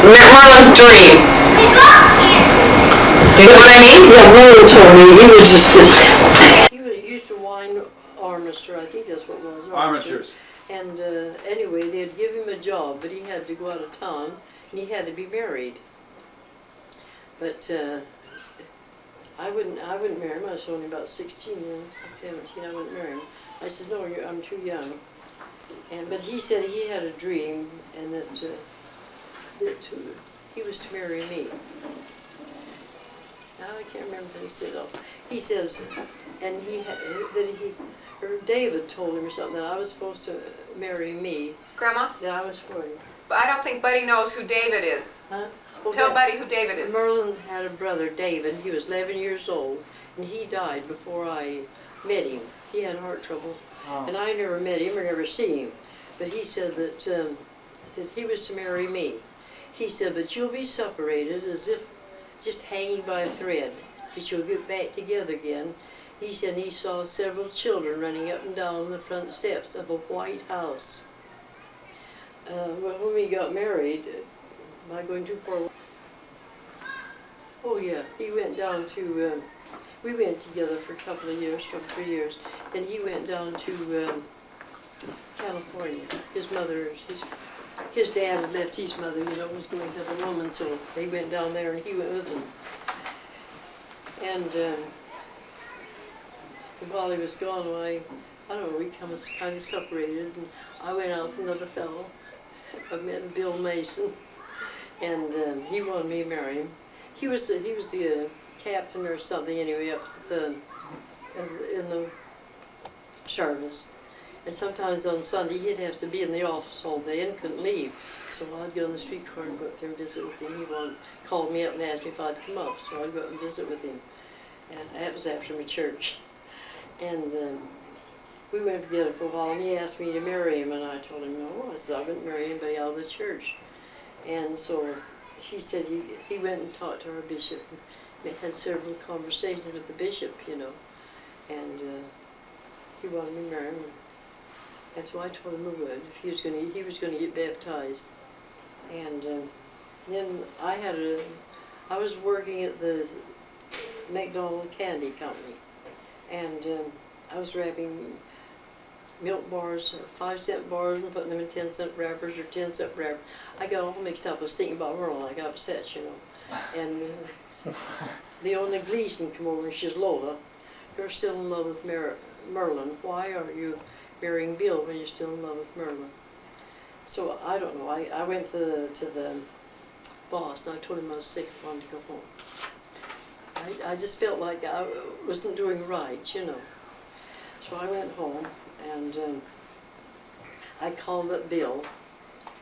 Merlin's dream. You know what I mean? Yeah, Merlin told me he was just he used to wine armature, I think that's what it was. Armatures. And anyway, they'd give him a job, but he had to go out of town, and he had to be married. But I wouldn't marry him. I was only about 16 and 17. I wouldn't marry him. I said, no, I'm too young. But he said he had a dream, and that he was to marry me. Now I can't remember what he said. He says, and or David told him or something that I was supposed to marry me. Grandma? That I was for him. But I don't think Buddy knows who David is. Huh? Well, Tell Buddy who David is. Merlin had a brother, David. He was 11 years old, and he died before I met him. He had heart trouble, and I never met him or never seen him. But he said that he was to marry me. He said, but you'll be separated as if just hanging by a thread, but you'll get back together again. He said he saw several children running up and down the front steps of a white house. Well, when we got married, am I going too far? Oh yeah, he went down to, we went together for a couple of years, 3 years. Then he went down to California. His mother, his dad had left his mother, you know, was going to have a woman, so they went down there and he went with them. And while he was gone, I don't know, we kind of separated, and I went out with another fellow. I met Bill Mason, and he wanted me to marry him. He was the captain or something anyway up in the service. And sometimes on Sunday he'd have to be in the office all day and couldn't leave. So I'd go on the streetcar and go up there and visit with him. He called me up and asked me if I'd come up, so I'd go up and visit with him. And that was after my church. And we went together for a while, and he asked me to marry him, and I told him no. I said I wouldn't marry anybody out of the church. And so he said he went and talked to our bishop, and had several conversations with the bishop, you know, and he wanted me to marry him. And so I told him I would if he was going to get baptized. And then I was working at the McDonald Candy Company, and I was wrapping milk bars, 5-cent bars, and putting them in 10-cent wrappers or 10-cent wrappers. I got all mixed up. I was thinking about Merlin. I got upset, you know. And Leona Gleason come over, and she's Lola. You're still in love with Merlin. Why aren't you marrying Bill when you're still in love with Merlin? So I don't know. I went to the boss, and I told him I was sick and wanted to go home. I just felt like I wasn't doing right, you know. So I went home, and I called up Bill.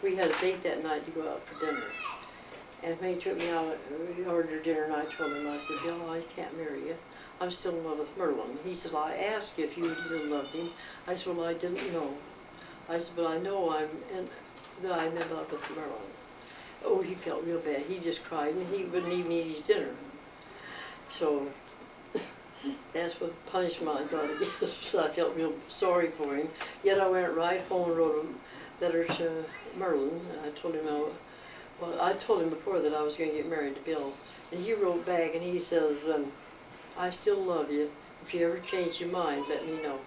We had a date that night to go out for dinner. And when he took me out, we ordered dinner, and I told him, I said, Bill, I can't marry you. I'm still in love with Merlin. He said, well, I asked you if you still loved him. I said, well, I didn't know. I said, but I know that I'm in love with Merlin. Oh, he felt real bad. He just cried, and he wouldn't even eat his dinner. So that's what punishment I got against. I felt real sorry for him. Yet I went right home and wrote a letter to Merlin. I told him, I told him before that I was going to get married to Bill. And he wrote back, and he says, I still love you. If you ever change your mind, let me know.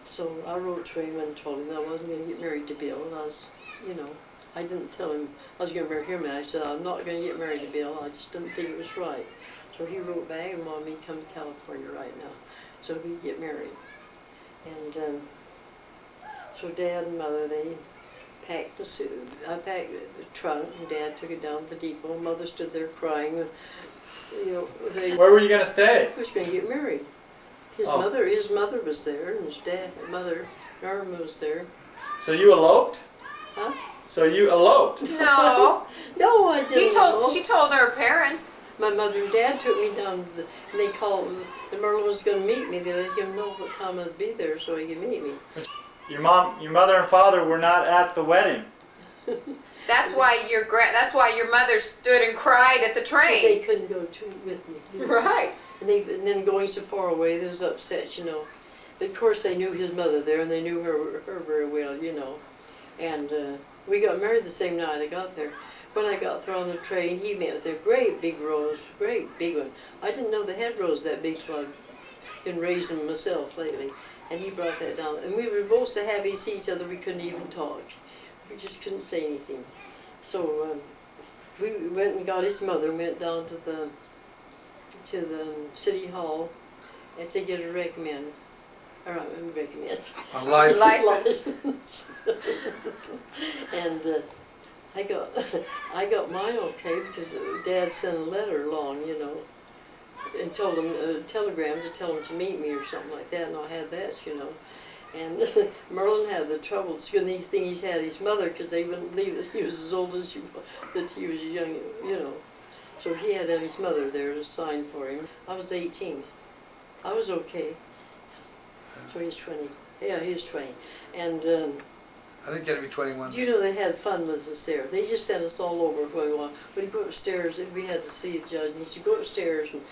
So I wrote to him and told him that I wasn't going to get married to Bill. And I was, you know, I didn't tell him I was going to marry him. And I said, I'm not going to get married to Bill. I just didn't think it was right. So he wrote back and wanted me to come to California right now so we could get married. And so Dad and Mother, they packed the suit. I packed the trunk, and Dad took it down to the depot. Mother stood there crying. You know, where were you going to stay? He was going to get married. His mother was there, and his mother, Norma, was there. So you eloped? Huh? So you eloped? No. No, I didn't. She told her parents. My mother and Dad took me down, and they called, and Merlin was going to meet me. They let him know what time I'd be there so he could meet me. Your mother and father were not at the wedding. That's why your mother stood and cried at the train. They couldn't go with me. You know? Right. And then going so far away, they was upset, you know. But of course they knew his mother there, and they knew her very well, you know. And We got married the same night I got there. When I got there on the train, he met with a great big rose, great big one. I didn't know they had roses that big, so I've been raising them myself lately. And he brought that down. And we were both so happy to see each other we couldn't even talk. We just couldn't say anything. So we went and got his mother and went down to the city hall and to get a recommend. Or recommend. A license. License. And I got mine okay because Dad sent a letter along, you know, and told him a telegram to tell him to meet me or something like that, and I had that, you know. And Merlin had the trouble. It's the only thing he's had his mother because they wouldn't believe that he was as old as that he was young, you know. So he had to have his mother there to sign for him. I was 18. I was okay. So he's 20. Yeah, he was 20. And I think you got to be 21. do you know they had fun with us there? They just sent us all over where we want. When you go upstairs, we had to see the judge, and he said, go upstairs, and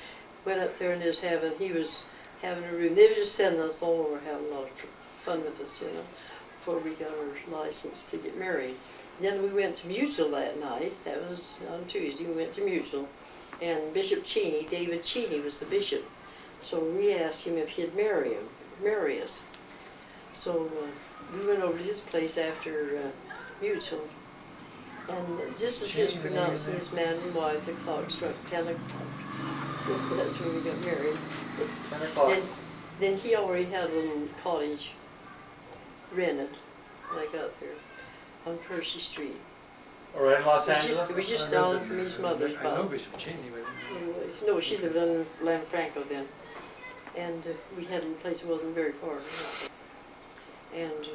went up there and he was having a room. They were just sending us all over, having a lot of fun with us, you know, before we got our license to get married. Then we went to Mutual that night. That was on Tuesday. We went to Mutual, and Bishop Cheney, David Cheney, was the bishop. So we asked him if he'd marry us. So we went over to his place after Mutual, and just as he was pronouncing his man and wife, the clock struck 10 o'clock. So that's when we got married. 10 o'clock. Then he already had a little cottage rented when I got there on Percy Street. Or in Los Angeles? It was just down from his mother's I know house. Bishop Cheney. No, she lived on Lanfranco then. And we had a little place that wasn't very far. And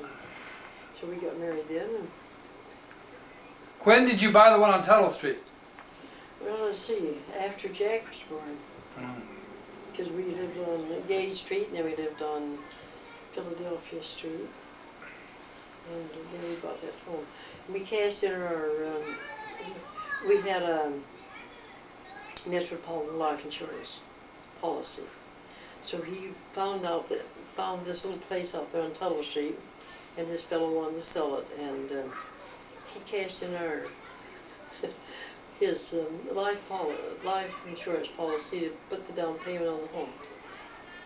so we got married then. And, When did you buy the one on Tuttle Street? well, let's see, after Jack was born. Because we lived on Gay Street, and then we lived on Philadelphia Street. And then we bought that home. And we cashed in our, we had a Metropolitan Life Insurance policy. So he found this little place out there on Tuttle Street, and this fellow wanted to sell it, and he cashed in his life insurance policy to put the down payment on the home.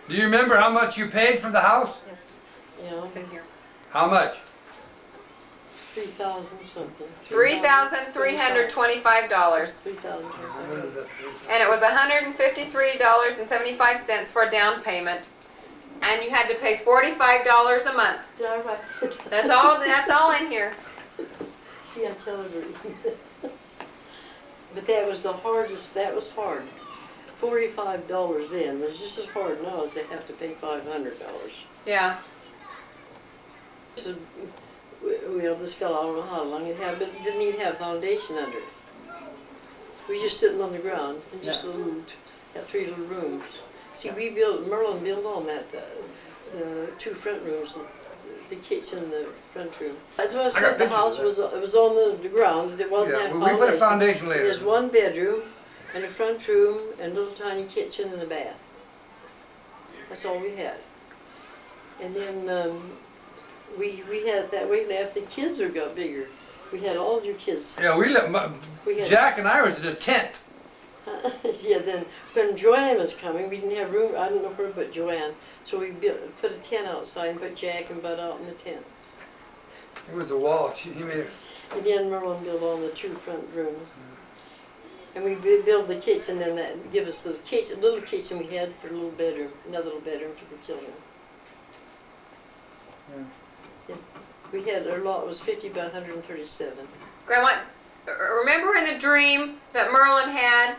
Do you remember how much you paid for the house? Yes, You know, it's in here. How much? 3,000 something. $3,325, 3,000. and it was $153.75 for a down payment, and you had to pay $45 a month. All right. That's all. That's all in here. See, I'm telling you. But that was the hardest. That was hard. $45 then was just as hard now as they have to pay $500. Yeah. So, well, this fellow, I don't know how long it had, but it didn't even have foundation under it. We were just sitting on the ground in just had 3 little rooms. See, Merlin built on that, the 2 front rooms, the kitchen, the front room. That's what I said, the house was on the ground, it wasn't Yeah, that well, we put a foundation later. There's 1 bedroom and a front room and a little tiny kitchen and a bath. That's all we had. And then we had it that way left. The kids got bigger. We had all your kids. Yeah, we had- Jack and I was in a tent. Yeah, then when Joanne was coming, we didn't have room. I didn't know where to put Joanne, so we put a tent outside and put Jack and Bud out in the tent. It was a wall. He made it. And then Merlin built on the 2 front rooms. And we built the kitchen, and that give us the kitchen, little kitchen we had for a little bedroom, another little bedroom for the children. Yeah. We had, our lot was 50 by 137. Grandma, remember in the dream that Merlin had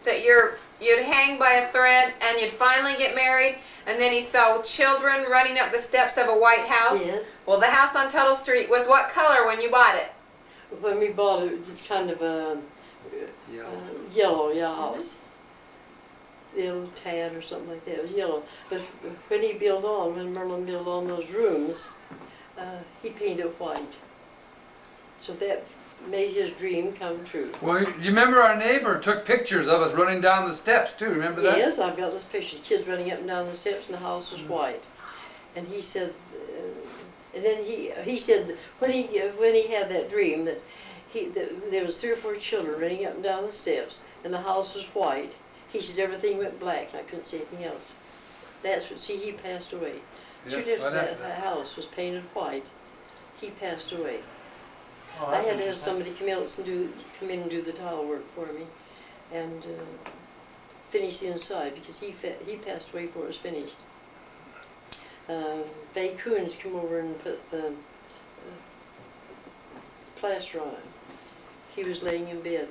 that you'd hang by a thread and you'd finally get married, and then he saw children running up the steps of a white house? Yes. Well, the house on Tuttle Street was what color when you bought it? When we bought it, it was kind of a yellow house. Yellow tan or something like that. It was yellow. But when Merlin built on those rooms, he painted white. So that made his dream come true. Well, you remember our neighbor took pictures of us running down the steps too. Remember that? Yes, I've got those pictures. Kids running up and down the steps, and the house was white. And he said, And then he said when he had that dream that there was 3 or 4 children running up and down the steps, and the house was white. He says everything went black, and I couldn't see anything else. That's what. See, he passed away. Yeah, Soon after what that happened? house was painted white, he passed away. Oh, I that's had to have interesting. somebody come in and do the tile work for me, and finish the inside because he passed away before it was finished. Faye Coons come over and put the plaster on it. He was laying in bed.